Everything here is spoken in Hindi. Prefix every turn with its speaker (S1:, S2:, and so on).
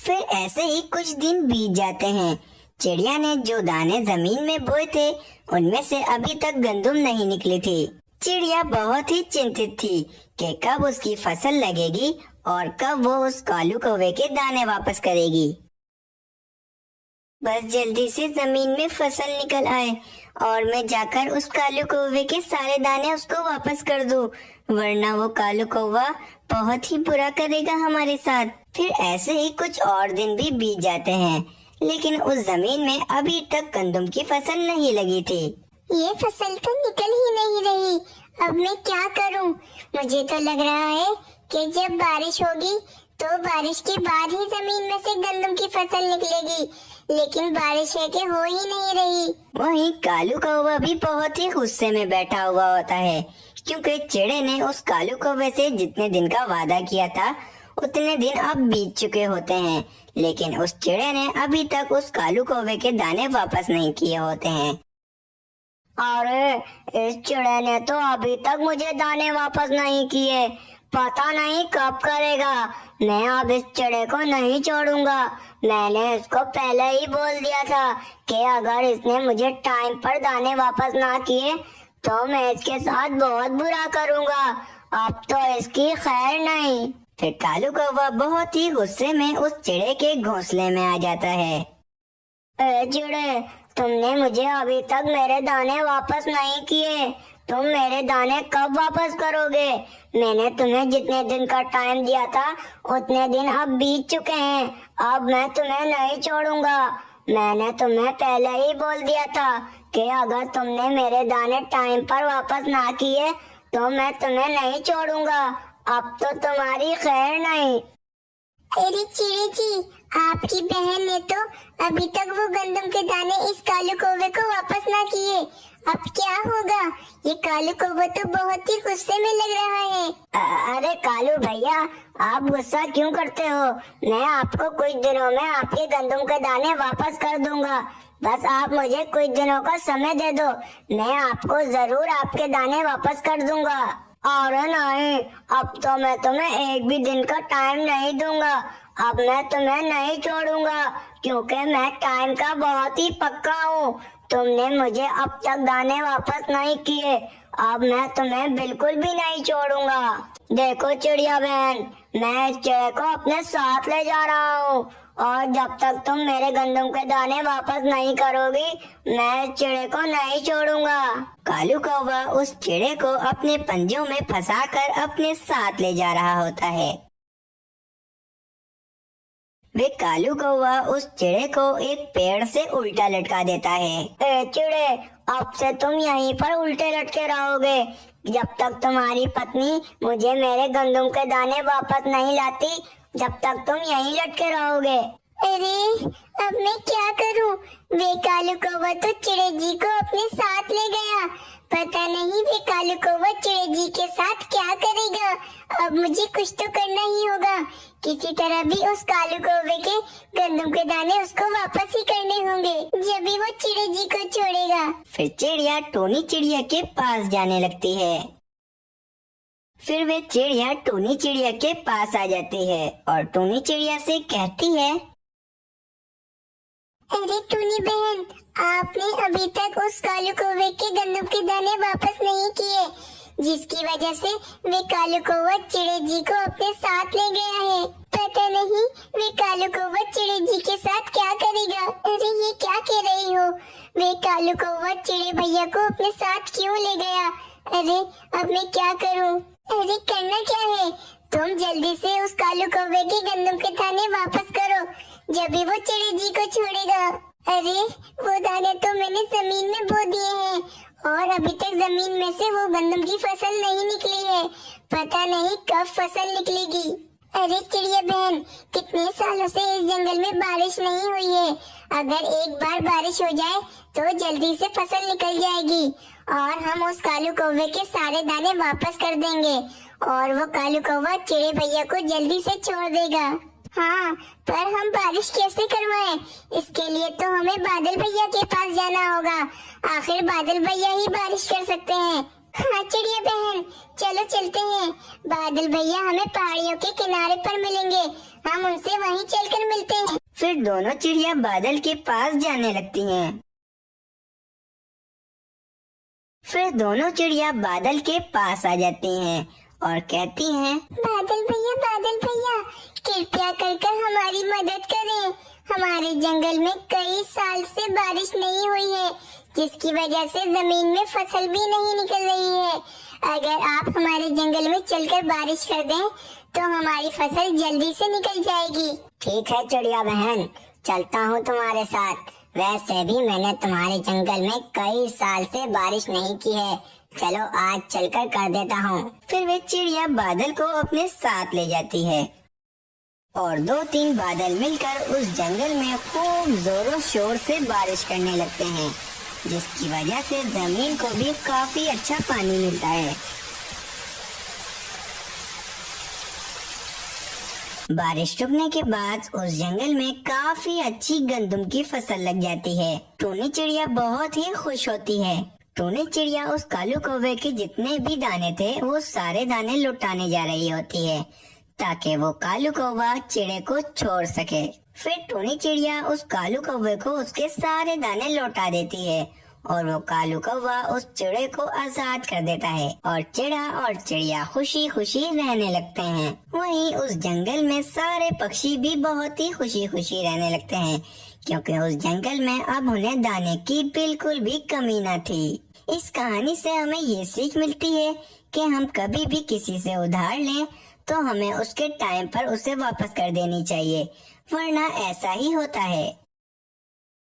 S1: फिर ऐसे ही कुछ दिन बीत जाते हैं। चिड़िया ने जो दाने जमीन में बोए थे उनमें से अभी तक गंदुम नहीं निकली थी। चिड़िया बहुत ही चिंतित थी कि कब उसकी फसल लगेगी और कब वो उस कालू कौवे के दाने वापस करेगी। बस जल्दी से जमीन में फसल निकल आए और मैं जाकर उस कालू कौवे के सारे दाने उसको वापस कर दूं, वरना वो कालू कौवा बहुत ही बुरा करेगा हमारे साथ। फिर ऐसे ही कुछ और दिन भी बीत जाते हैं, लेकिन उस जमीन में अभी तक गंदुम की फसल नहीं लगी थी।
S2: ये फसल तो निकल ही नहीं रही, अब मैं क्या करूं? मुझे तो लग रहा है कि जब बारिश होगी तो बारिश के बाद ही जमीन में से गंदुम की फसल निकलेगी, लेकिन बारिश है कि हो ही नहीं रही।
S1: वहीं कालू कौवा भी बहुत ही गुस्से में बैठा हुआ होता है, क्योंकि चिड़े ने उस कालू कौवे से जितने दिन का वादा किया था उतने दिन अब बीत चुके होते हैं, लेकिन उस चिड़े ने अभी तक उस कालू कौवे के दाने वापस नहीं किए होते हैं।
S2: अरे इस चिड़े ने तो अभी तक मुझे दाने वापस नहीं किए, पता नहीं कब करेगा। मैं अब इस चिड़े को नहीं छोड़ूंगा। मैंने इसको पहले ही बोल दिया था कि अगर इसने मुझे टाइम पर दाने वापस ना किए तो मैं इसके साथ बहुत बुरा करूंगा। अब तो इसकी खैर नहीं।
S1: फिर कालू कौवा बहुत ही गुस्से में उस चिड़े के घोंसले में आ जाता है।
S2: चिड़े, तुमने मुझे अभी तक मेरे दाने वापस नहीं किए, तुम मेरे दाने कब वापस करोगे? मैंने तुम्हें जितने दिन का टाइम दिया था उतने दिन अब बीत चुके हैं, अब मैं तुम्हें नहीं छोड़ूंगा। मैंने तुम्हें पहले ही बोल दिया था कि अगर तुमने मेरे दाने टाइम पर वापस ना किए तो मैं तुम्हें नहीं छोड़ूंगा। अब तो तुम्हारी खैर नहीं। अरे चिड़े जी, आपकी बहन ने तो अभी तक वो गंदम के दाने इस कालू कौवे को वापस ना किए, अब क्या होगा? ये कालू कौवा तो बहुत ही गुस्से में लग रहा है। अरे कालू भैया, आप गुस्सा क्यों करते हो? मैं आपको कुछ दिनों में आपके गंदम के दाने वापस कर दूंगा। बस आप मुझे कुछ दिनों का समय दे दो, मैं आपको जरूर आपके दाने वापस कर दूंगा। अरे नहीं, अब तो मैं तुम्हें एक भी दिन का टाइम नहीं दूंगा। अब मैं तुम्हें नहीं छोड़ूंगा, क्योंकि मैं टाइम का बहुत ही पक्का हूँ। तुमने मुझे अब तक दाने वापस नहीं किए, अब मैं तुम्हें बिल्कुल भी नहीं छोड़ूंगा। देखो चिड़िया बहन, मैं इस चिड़े को अपने साथ ले जा रहा हूँ और जब तक तुम मेरे गंदम के दाने वापस नहीं करोगी मैं इस चिड़े को नहीं छोड़ूंगा।
S1: कालू कौवा उस चिड़े को अपने पंजों में फंसाकर अपने साथ ले जा रहा होता है। वे कालू कौवा उस चिड़े को एक पेड़ से उल्टा लटका देता है।
S2: चिड़े, अब से तुम यहीं पर उल्टे लटके रहोगे जब तक तुम्हारी पत्नी मुझे मेरे गंदम के दाने वापस नहीं लाती, जब तक तुम यहीं लटके रहोगे। अरे अब मैं क्या करूं? वे कालू कौवा तो चिड़े जी को अपने साथ ले गया, पता नहीं वे कालू कौवा चिड़े जी के साथ क्या करेगा। अब मुझे कुछ तो करना ही होगा, किसी तरह भी उस कालू कौवे के गंदम के दाने उसको वापस ही करने होंगे, जब भी वो चिड़े जी को छोड़ेगा।
S1: फिर चिड़िया टोनी चिड़िया के पास जाने लगती है। फिर वे चिड़िया टोनी चिड़िया के पास आ जाती है और टोनी चिड़िया से कहती है,
S2: अरे टोनी बहन, आपने अभी तक उस कालू कौवे के गंदम के दाने वापस नहीं किए, जिसकी वजह से वे कालू कौवा चिड़े जी को अपने साथ ले गया है। पता नहीं वे कालू कौवा चिड़े जी के साथ क्या करेगा। अरे ये क्या कह रही हो? वे कालू कौवा चिड़े भैया को अपने साथ क्यों ले गया? अरे अब मैं क्या करूं? अरे करना क्या है, तुम जल्दी से उस कालू कौवे के गंदम के दाने वापस करो, जब भी वो चिड़े जी को छोड़ेगा। अरे वो दाने तो मैंने जमीन में बो दिए हैं और अभी तक जमीन में से वो गंदम की फसल नहीं निकली है, पता नहीं कब फसल निकलेगी। अरे चिड़िया बहन, कितने सालों से इस जंगल में बारिश नहीं हुई है, अगर एक बार बारिश हो जाए तो जल्दी से फसल निकल जाएगी और हम उस कालू कौवे के सारे दाने वापस कर देंगे और वो कालू कौवा चिड़े भैया को जल्दी से छोड़ देगा। हाँ, पर हम बारिश कैसे करवाएं? इसके लिए तो हमें बादल भैया के पास जाना होगा, आखिर बादल भैया ही बारिश कर सकते हैं। हाँ चिड़िया बहन, चलो चलते हैं। बादल भैया हमें पहाड़ियों के किनारे पर मिलेंगे, हम उनसे वहीं चलकर मिलते हैं।
S1: फिर दोनों चिड़िया बादल के पास जाने लगती हैं। फिर दोनों चिड़िया बादल के पास आ जाती हैं और कहती हैं,
S2: बादल भैया कृपया कर हमारी मदद करें। हमारे जंगल में कई साल से बारिश नहीं हुई है, जिसकी वजह से जमीन में फसल भी नहीं निकल रही है। अगर आप हमारे जंगल में चलकर बारिश कर दें तो हमारी फसल जल्दी से निकल जाएगी। ठीक है चिड़िया बहन, चलता हूँ तुम्हारे साथ। वैसे भी मैंने तुम्हारे जंगल में कई साल से बारिश नहीं की है, चलो आज चलकर कर देता हूँ।
S1: फिर वे चिड़िया बादल को अपने साथ ले जाती है और 2-3 बादल मिलकर उस जंगल में खूब जोरों शोर से बारिश करने लगते हैं, जिसकी वजह से जमीन को भी काफी अच्छा पानी मिलता है। बारिश रुकने के बाद उस जंगल में काफी अच्छी गंदम की फसल लग जाती है। टूनी चिड़िया बहुत ही खुश होती है। टूनी चिड़िया उस कालू कौवे के जितने भी दाने थे वो सारे दाने लुटाने जा रही होती है, ताकि वो कालू कौवा चिड़े को छोड़ सके। फिर टूनी चिड़िया उस कालू कौवे को उसके सारे दाने लौटा देती है और वो कालू कौवा उस चिड़े को आजाद कर देता है और चिड़ा और चिड़िया खुशी खुशी रहने लगते हैं। वहीं उस जंगल में सारे पक्षी भी बहुत ही खुशी खुशी रहने लगते हैं, क्योंकि उस जंगल में अब उन्हें दाने की बिल्कुल भी कमी न थी। इस कहानी से हमें ये सीख मिलती है कि हम कभी भी किसी से उधार लें तो हमें उसके टाइम पर उसे वापस कर देनी चाहिए, वरना ऐसा ही होता है।